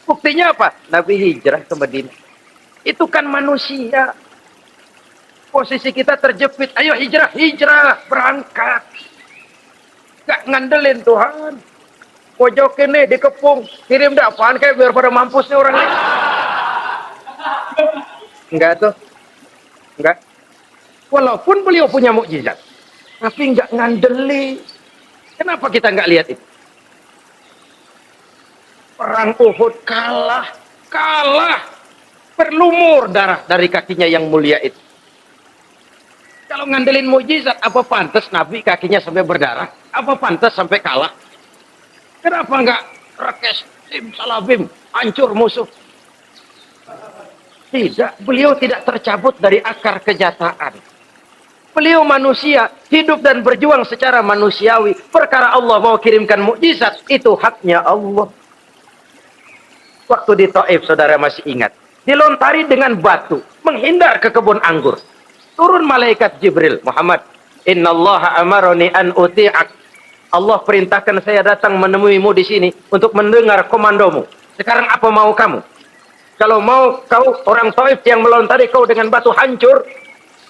Speaker 1: Buktinya apa? Nabi hijrah ke Madinah. Itu kan manusia. Posisi kita terjepit. Ayo hijrah, hijrah, berangkat. Nggak ngandelin Tuhan. Pojok ini dikepung, kirim dah apaan kayak biar pada mampus nih orang ini. Enggak tuh. Enggak. Walaupun beliau punya mukjizat, tapi enggak ngandeli. Kenapa kita enggak lihat itu? Perang Uhud kalah. Berlumur darah dari kakinya yang mulia itu. Kalau ngandelin mukjizat, apa pantas Nabi kakinya sampai berdarah? Apa pantas sampai kalah? Kenapa enggak rekes, tim salabim, hancur musuh? Tidak, beliau tidak tercabut dari akar kenyataan. Beliau manusia, hidup dan berjuang secara manusiawi. Perkara Allah mau kirimkan mukjizat, itu haknya Allah. Waktu di Taif, saudara masih ingat. Dilontari dengan batu, menghindar ke kebun anggur. Turun malaikat Jibril, Muhammad, innallaha amaroni an uti'ak. Allah perintahkan saya datang menemuimu di sini untuk mendengar komandomu. Sekarang apa mau kamu? Kalau mau kau orang Taif yang melontari kau dengan batu hancur,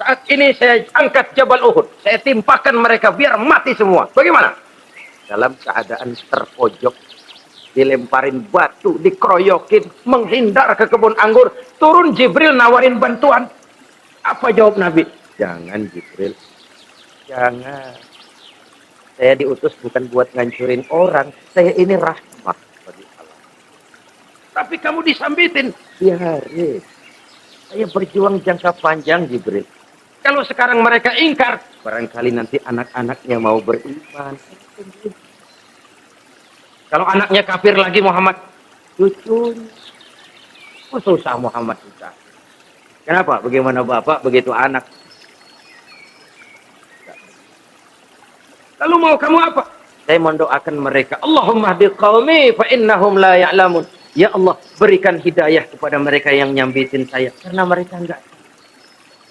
Speaker 1: saat ini saya angkat Jabal Uhud. Saya timpakan mereka biar mati semua. Bagaimana? Dalam keadaan terpojok, dilemparin batu, dikeroyokin, menghindar ke kebun anggur. Turun Jibril nawarin bantuan. Apa jawab Nabi? Jangan Jibril. Jangan. Saya diutus bukan buat ngancurin orang. Saya ini rahmat bagi Allah. Tapi kamu disambitin. Biarin. Saya berjuang jangka panjang, Jibril. Kalau sekarang mereka ingkar, barangkali nanti anak-anaknya mau beriman. Kalau anaknya kafir lagi Muhammad, cucunya. Oh, susah Muhammad, susah. Kenapa? Bagaimana bapak, begitu anak. Lalu mau kamu apa? Saya mendoakan mereka. Allahumma hdi qaumi fa innahum la ya'lamun. Ya Allah, berikan hidayah kepada mereka yang nyambitin saya. Karena mereka enggak.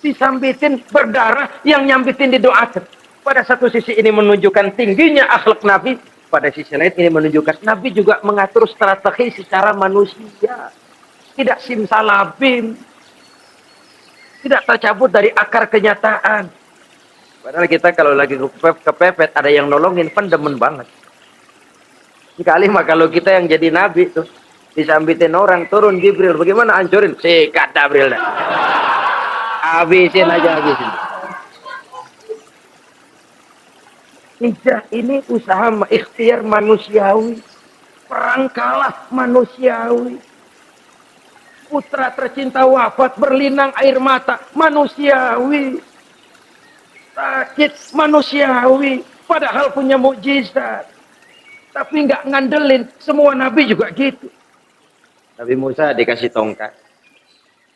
Speaker 1: Disambitin berdarah, yang nyambitin didoakan. Pada satu sisi ini menunjukkan tingginya akhlak Nabi. Pada sisi lain ini menunjukkan Nabi juga mengatur strategi secara manusia. Tidak simsalabim. Tidak tercabut dari akar kenyataan. Padahal kita kalau lagi kepepet, ada yang nolongin, kan demen banget. Sekali mah kalau kita yang jadi nabi tuh, disambitin orang, turun Jibril, bagaimana hancurin? Sikat Jibril dah. Habisin aja, habisin. Hijrah ini usaha ikhtiar manusiawi. Perang kalah manusiawi. Putra tercinta wafat, berlinang air mata, manusiawi. Sakit manusiawi, padahal punya mukjizat, tapi nggak ngandelin. Semua nabi juga gitu. Nabi Musa dikasih tongkat,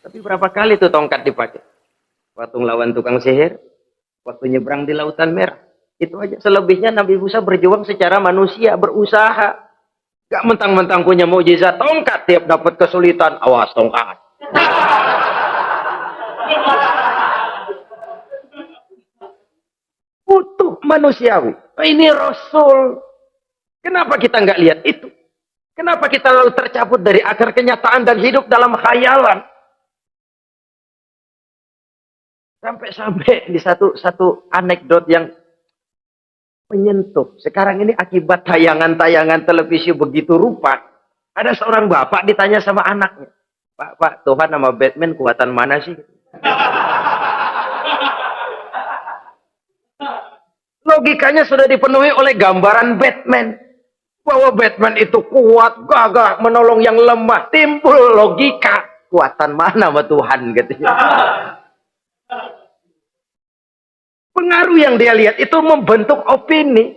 Speaker 1: tapi berapa kali tuh tongkat dipakai? Waktu ngelawan tukang sihir, waktu nyebrang di Lautan Merah, itu aja. Selebihnya Nabi Musa berjuang secara manusia, berusaha. Gak mentang-mentang punya mukjizat tongkat, tiap dapat kesulitan, awas tongkat. Utuh manusiawi. Ini Rasul. Kenapa kita nggak lihat itu? Kenapa kita lalu tercabut dari akar kenyataan dan hidup dalam khayalan? Sampai di satu anekdot yang menyentuh. Sekarang ini akibat tayangan-tayangan televisi begitu rupa. Ada seorang bapak ditanya sama anaknya. Pak, Tuhan sama Batman kuatan mana sih? Logikanya sudah dipenuhi oleh gambaran Batman. Bahwa Batman itu kuat, gagah, menolong yang lemah. Timbul logika. Kuatan mana sama Tuhan katanya. Pengaruh yang dia lihat itu membentuk opini.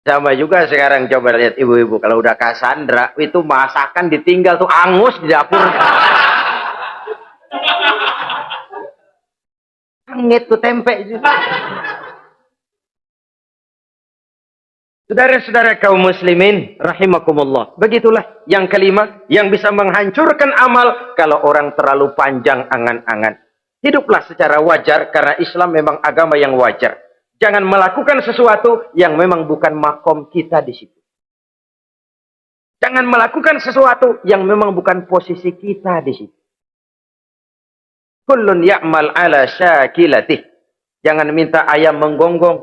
Speaker 1: Sama juga sekarang coba lihat ibu-ibu. Kalau udah Cassandra, itu masakan ditinggal tuh angus di dapur. Angit tuh tempe. Saudara-saudara kaum muslimin, rahimakumullah. Begitulah yang kelima, yang bisa menghancurkan amal kalau orang terlalu panjang angan-angan. Hiduplah secara wajar karena Islam memang agama yang wajar. Jangan melakukan sesuatu yang memang bukan makom kita di situ. Jangan melakukan sesuatu yang memang bukan posisi kita di situ. Kullun ya'mal ala syakilatih. Jangan minta ayam menggonggong.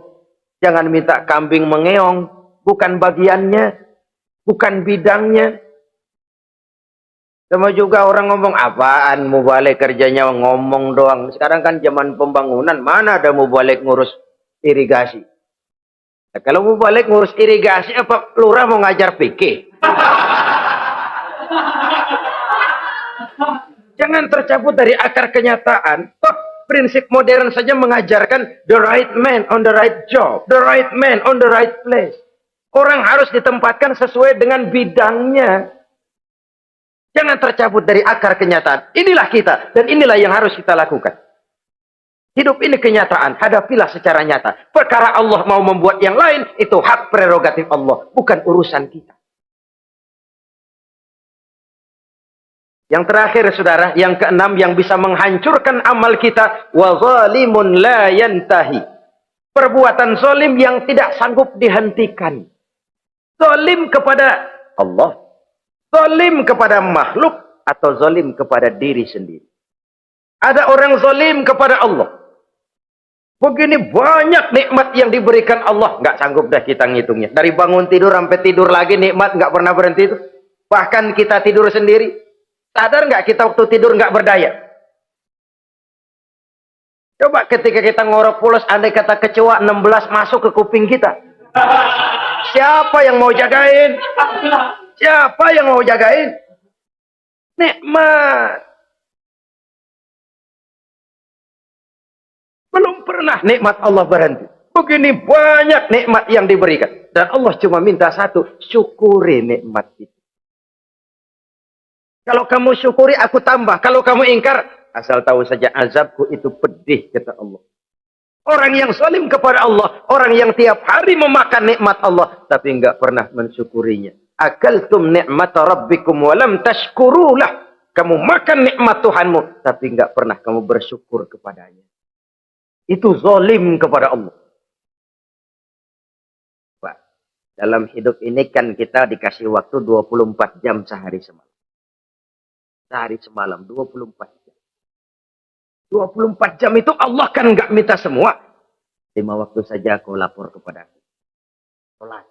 Speaker 1: Jangan minta kambing mengeong. Bukan bagiannya. Bukan bidangnya. Sama juga orang ngomong, apaan mubalik kerjanya ngomong doang. Sekarang kan zaman pembangunan. Mana ada mubalik ngurus irigasi. Nah, kalau mubalik ngurus irigasi, apa lurah mau ngajar fikih? Jangan tercabut dari akar kenyataan. Toh, prinsip modern saja mengajarkan the right man on the right job. The right man on the right place. Orang harus ditempatkan sesuai dengan bidangnya. Jangan tercabut dari akar kenyataan. Inilah kita. Dan inilah yang harus kita lakukan. Hidup ini kenyataan. Hadapilah secara nyata. Perkara Allah mau membuat yang lain. Itu hak prerogatif Allah. Bukan urusan kita. Yang terakhir saudara. Yang keenam yang bisa menghancurkan amal kita. Wa zalimun la yantahi. Perbuatan zalim yang tidak sanggup dihentikan. Zalim kepada Allah. Zalim kepada makhluk. Atau zalim kepada diri sendiri. Ada orang zalim kepada Allah. Begini banyak nikmat yang diberikan Allah. Nggak sanggup dah kita ngitungnya. Dari bangun tidur sampai tidur lagi nikmat nggak pernah berhenti itu. Bahkan kita tidur sendiri. Sadar nggak kita waktu tidur nggak berdaya? Coba ketika kita ngorok pulas, andai kata kecoa 16 masuk ke kuping kita. Siapa yang mau jagain? Siapa yang mau jagain? Nikmat. Belum pernah nikmat Allah berhenti. Begini banyak nikmat yang diberikan. Dan Allah cuma minta satu. Syukuri nikmat itu. Kalau kamu syukuri, aku tambah. Kalau kamu ingkar, asal tahu saja azabku itu pedih, kata Allah. Orang yang zalim kepada Allah. Orang yang tiap hari memakan nikmat Allah. Tapi enggak pernah mensyukurinya. Akaltum ni'mata rabbikum walam tashkurulah. Kamu makan nikmat Tuhanmu. Tapi enggak pernah kamu bersyukur kepadanya. Itu zalim kepada Allah. Pak, dalam hidup ini kan kita dikasih waktu 24 jam sehari semalam. Sehari semalam, 24 jam. 24 jam itu Allah kan nggak minta semua. 5 waktu saja kau lapor kepada aku. Sholat.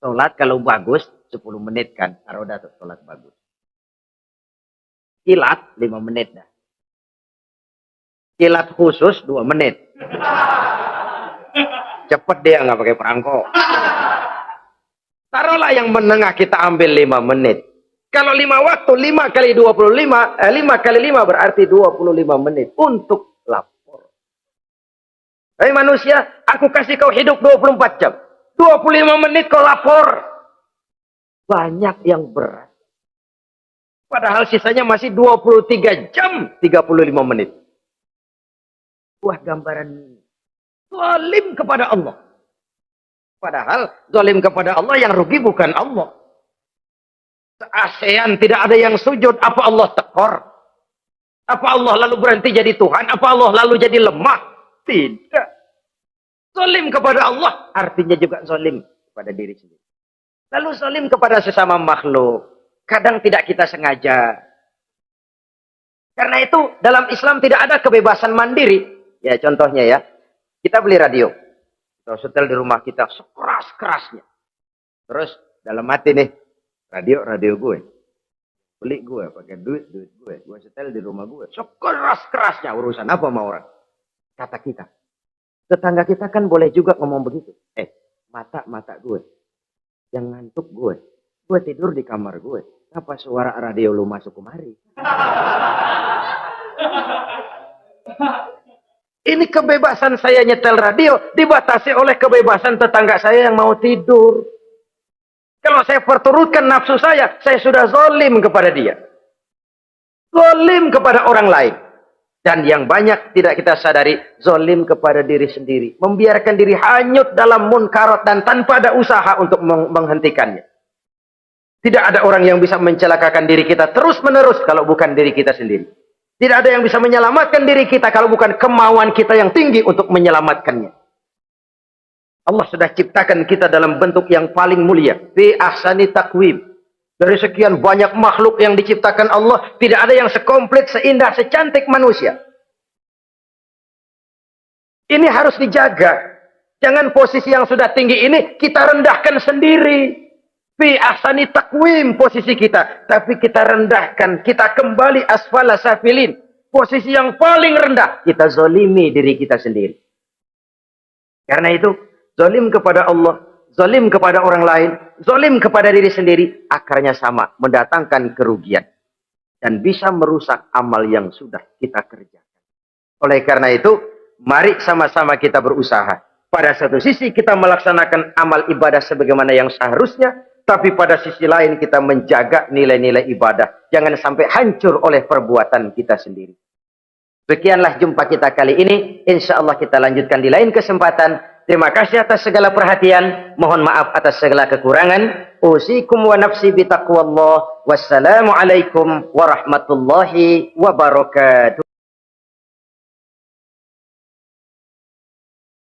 Speaker 1: Sholat kalau bagus, 10 menit kan. Taruh dah tuh, sholat bagus. Kilat, 5 menit dah. Kilat khusus 2 menit. Cepet dia nggak pakai perangko. Taruhlah yang menengah kita ambil 5 menit. Kalau 5 waktu, 5 kali 25, 5 kali 5 berarti 25 menit untuk lapor. Hei manusia, aku kasih kau hidup 24 jam. 25 menit kau lapor. Banyak yang berat. Padahal sisanya masih 23 jam 35 menit. Buah gambaran zalim kepada Allah. Padahal zalim kepada Allah yang rugi bukan Allah. Se-ASEAN tidak ada yang sujud. Apa Allah tekor? Apa Allah lalu berhenti jadi Tuhan? Apa Allah lalu jadi lemah? Tidak. Zalim kepada Allah artinya juga zalim kepada diri sendiri. Lalu zalim kepada sesama makhluk. Kadang tidak kita sengaja. Karena itu dalam Islam tidak ada kebebasan mandiri. Ya contohnya ya, kita beli radio, kita setel di rumah kita sekeras-kerasnya. Terus dalam hati nih, radio gue, beli gue, pakai duit gue setel di rumah gue, sekeras-kerasnya. Urusan apa sama orang? Kata kita, tetangga kita kan boleh juga ngomong begitu. mata gue. Yang ngantuk gue. Gue tidur di kamar gue. Apa suara radio lu masuk kemari? Ini kebebasan saya nyetel radio dibatasi oleh kebebasan tetangga saya yang mau tidur. Kalau saya perturutkan nafsu saya sudah zalim kepada dia. Zalim kepada orang lain. Dan yang banyak tidak kita sadari, zalim kepada diri sendiri. Membiarkan diri hanyut dalam munkarat dan tanpa ada usaha untuk menghentikannya. Tidak ada orang yang bisa mencelakakan diri kita terus-menerus kalau bukan diri kita sendiri. Tidak ada yang bisa menyelamatkan diri kita kalau bukan kemauan kita yang tinggi untuk menyelamatkannya. Allah sudah ciptakan kita dalam bentuk yang paling mulia. Fi ahsani taqwim. Dari sekian banyak makhluk yang diciptakan Allah, tidak ada yang sekomplit, seindah, secantik manusia. Ini harus dijaga. Jangan posisi yang sudah tinggi ini kita rendahkan sendiri. Fi ahsani taqwim posisi kita. Tapi kita rendahkan. Kita kembali asfala safilin. Posisi yang paling rendah. Kita zalimi diri kita sendiri. Karena itu, zalim kepada Allah, zalim kepada orang lain, zalim kepada diri sendiri, akarnya sama, mendatangkan kerugian. Dan bisa merusak amal yang sudah kita kerjakan. Oleh karena itu, mari sama-sama kita berusaha. Pada satu sisi kita melaksanakan amal ibadah sebagaimana yang seharusnya, tapi pada sisi lain kita menjaga nilai-nilai ibadah. Jangan sampai hancur oleh perbuatan kita sendiri. Sekianlah jumpa kita kali ini. Insya Allah kita lanjutkan di lain kesempatan. Terima kasih atas segala perhatian. Mohon maaf atas segala kekurangan. Usikum wa nafsi bitaqwallah. Wassalamualaikum warahmatullahi wabarakatuh.